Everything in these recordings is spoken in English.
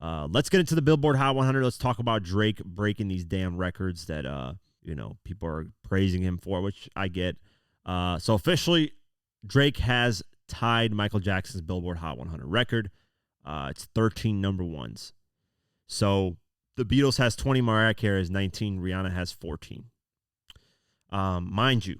Let's get into the Billboard Hot 100. Let's talk about Drake breaking these damn records that people are praising him for, which I get. So officially, Drake has tied Michael Jackson's Billboard Hot 100 record. It's 13 number ones. So the Beatles has 20, Mariah Carey has 19, Rihanna has 14. Mind you,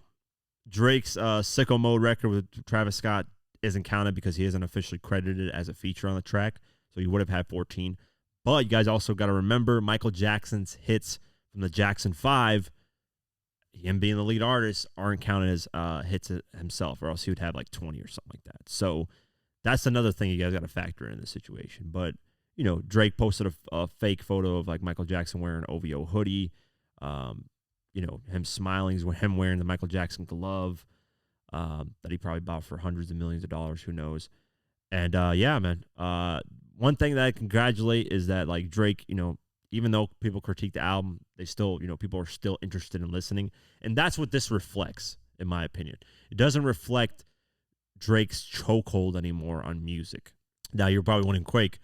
Drake's Sicko Mode record with Travis Scott isn't counted because he isn't officially credited as a feature on the track. So he would have had 14. But you guys also got to remember Michael Jackson's hits from the Jackson 5, him being the lead artist, aren't counted as hits himself, or else he would have like 20 or something like that. So that's another thing you guys got to factor in this situation. But, Drake posted a fake photo of like Michael Jackson wearing an OVO hoodie. Him smiling, him wearing the Michael Jackson glove that he probably bought for hundreds of millions of dollars. Who knows? And yeah, man. One thing that I congratulate is that like Drake, even though people critique the album, they still, people are still interested in listening. And that's what this reflects, in my opinion. It doesn't reflect Drake's chokehold anymore on music. Now, you're probably wondering, Quake,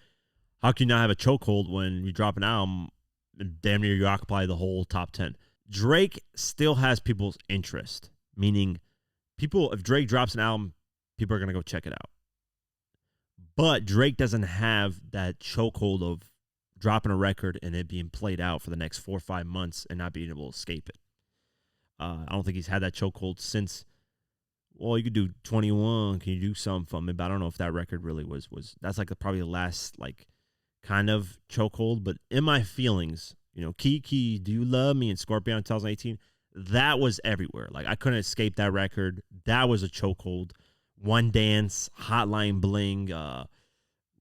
how can you not have a chokehold when you drop an album and damn near you occupy the whole top 10? Drake still has people's interest, meaning if Drake drops an album, people are going to go check it out. But Drake doesn't have that chokehold of dropping a record and it being played out for the next 4 or 5 months and not being able to escape it. I don't think he's had that chokehold since, you could do 21. Can you do something from it? But I don't know if that record really was that's like probably the last like kind of chokehold. But in my feelings, Kiki, Do You Love Me, and Scorpion in 2018, that was everywhere. Like I couldn't escape that record. That was a chokehold. One Dance, Hotline Bling,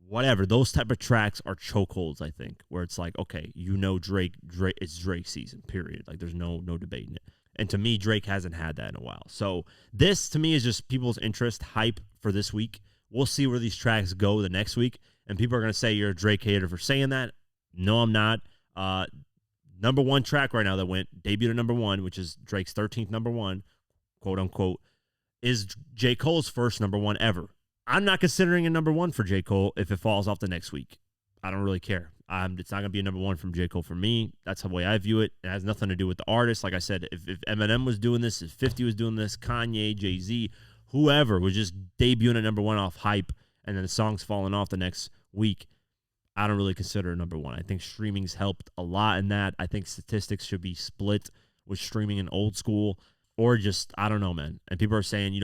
whatever. Those type of tracks are chokeholds, I think, where it's like, okay, Drake, it's Drake season, period. Like there's no debating it. And to me, Drake hasn't had that in a while. So this, to me, is just people's interest, hype for this week. We'll see where these tracks go the next week. And people are going to say you're a Drake hater for saying that. No, I'm not. Number one track right now that debuted at number one, which is Drake's 13th number one, quote unquote, is J. Cole's first number one ever. I'm not considering a number one for J. Cole if it falls off the next week. I don't really care. It's not going to be a number one from J. Cole for me. That's the way I view it. It has nothing to do with the artist. Like I said, if Eminem was doing this, if 50 was doing this, Kanye, Jay-Z, whoever was just debuting at number one off hype, and then the song's falling off the next week, I don't really consider it number one. I think streaming's helped a lot in that. I think statistics should be split with streaming and old school, or just, I don't know, man. And people are saying,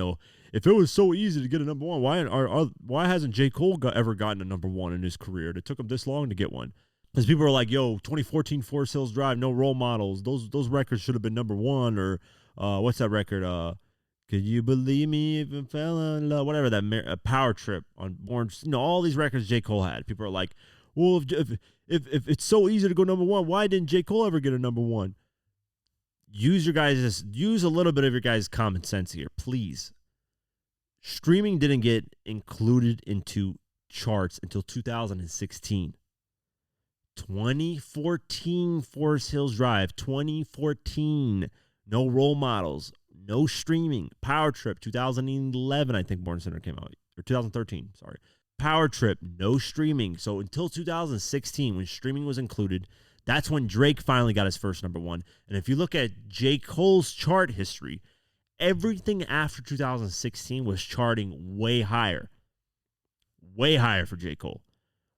if it was so easy to get a number one, why hasn't J. Cole ever gotten a number one in his career? It took him this long to get one. Because people are like, 2014 Forest Hills Drive, No Role Models. Those records should have been number one. Or what's that record? Could You Believe Me If I Fell in Love? Whatever that Power Trip on Born. All these records J. Cole had. People are like, well, if it's so easy to go number one, why didn't J. Cole ever get a number one? Use a little bit of your guys' common sense here, please. Streaming didn't get included into charts until 2016. 2014 Forest Hills Drive, 2014 No Role Models, no streaming. Power Trip, 2011, I think Born Center came out, or 2013, sorry. Power Trip, no streaming. So until 2016, when streaming was included, that's when Drake finally got his first number one. And if you look at J. Cole's chart history, everything after 2016 was charting way higher for J. Cole.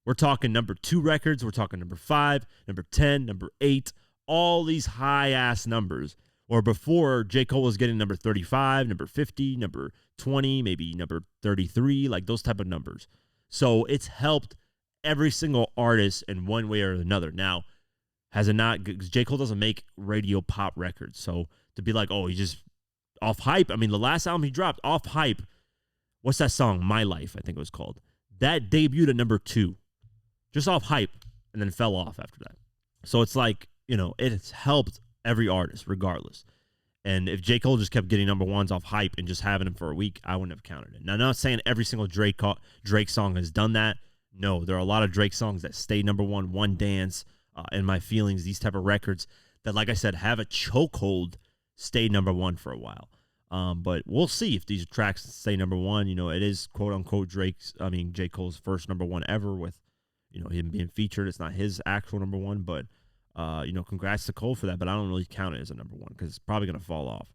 We're talking number 2 records. We're talking number 5, number 10, number 8, all these high-ass numbers. Or before, J. Cole was getting number 35, number 50, number 20, maybe number 33, like those type of numbers. So it's helped every single artist in one way or another. Now, has it not? Because J. Cole doesn't make radio pop records. So to be like, he's just off hype. I mean, the last album he dropped, off hype. What's that song? My Life, I think it was called. That debuted at number 2. Just off hype, and then fell off after that. So it's like, it's helped every artist, regardless. And if J. Cole just kept getting number ones off hype and just having them for a week, I wouldn't have counted it. Now, I'm not saying every single Drake song has done that. No, there are a lot of Drake songs that stay number one. One Dance, In My Feelings, these type of records that, like I said, have a chokehold, stay number one for a while. But we'll see if these tracks stay number one. It is quote unquote J. Cole's first number one ever with, him being featured. It's not his actual number one, but congrats to Cole for that. But I don't really count it as a number one because it's probably gonna fall off.